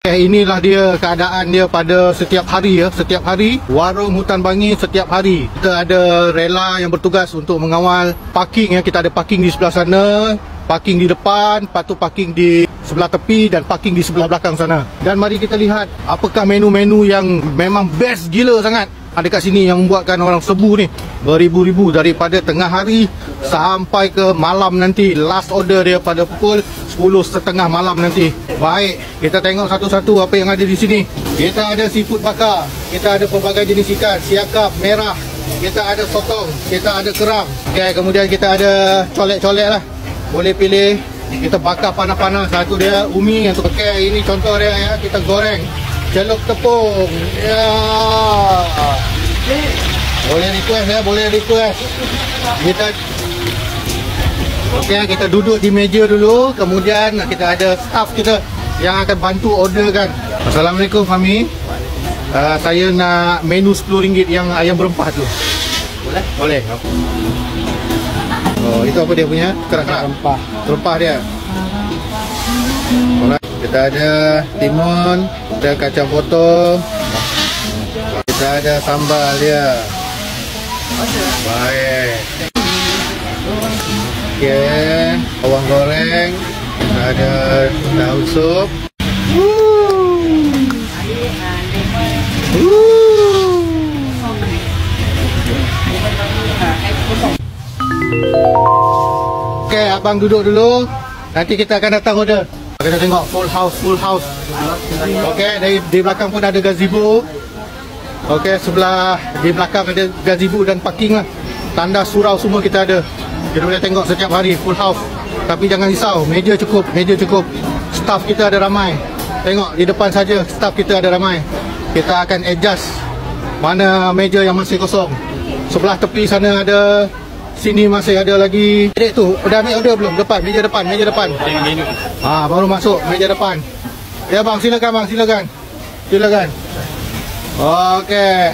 Inilah dia keadaan dia pada setiap hari ya. Setiap hari warung Hutan Bangi setiap hari kita ada rela yang bertugas untuk mengawal parking ya. Kita ada parking di sebelah sana, parking di depan, lepas tu parking di sebelah tepi dan parking di sebelah belakang sana. Dan mari kita lihat apakah menu-menu yang memang best gila sangat ada kat sini yang membuatkan orang sebu ni beribu-ribu daripada tengah hari sampai ke malam nanti. Last order dia pada pukul 10.30 malam nanti. Baik, kita tengok satu-satu apa yang ada di sini. Kita ada seafood bakar, kita ada pelbagai jenis ikan, siakap, merah, kita ada sotong, kita ada kerang. Okay, kemudian kita ada colek-colek lah. Boleh pilih. Kita bakar panas-panas. Satu dia umi yang tu. Okay, ini contoh dia ya. Kita goreng celup tepung ya. Boleh request ya, boleh request. Kita duduk di meja dulu. Kemudian kita ada staff kita yang akan bantu order kan. Assalamualaikum Fahmi. Saya nak menu RM10 yang ayam berempah tu. Boleh? Boleh. Oh, itu apa dia punya? Kerak-kerak rempah dia. Alright. Kita ada timun, ada kacang potong, kita ada sambal dia. Baik. Okey, bawang goreng, kita ada daun sup. Okey, abang duduk dulu. Nanti kita akan datang order. Kita tengok full house. Okey, di belakang pun ada gazebo. Okey, sebelah di belakang ada gazebo dan parking lah. Tanda surau semua kita ada. Kita boleh tengok setiap hari full house. Tapi jangan risau, meja cukup. Staff kita ada ramai. Tengok di depan saja staff kita ada ramai. Kita akan adjust mana meja yang masih kosong. Sebelah tepi sana ada, sini masih ada lagi. Dek tu, dah ambil order belum? Depan, meja depan. Baru masuk meja depan. Ya bang, silakan. Okey.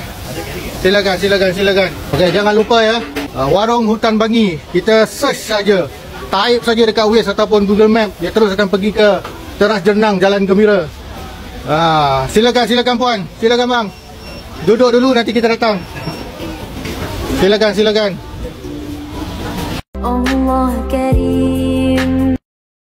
Silakan. Okey, jangan lupa ya. Warung Hutan Bangi. Kita search saja. Type saja dekat Waze ataupun Google Map. Dia terus akan pergi ke Teras Jenang Jalan Gembira. Silakan puan. Silakan bang. Duduk dulu nanti kita datang. Silakan. Allah Karim.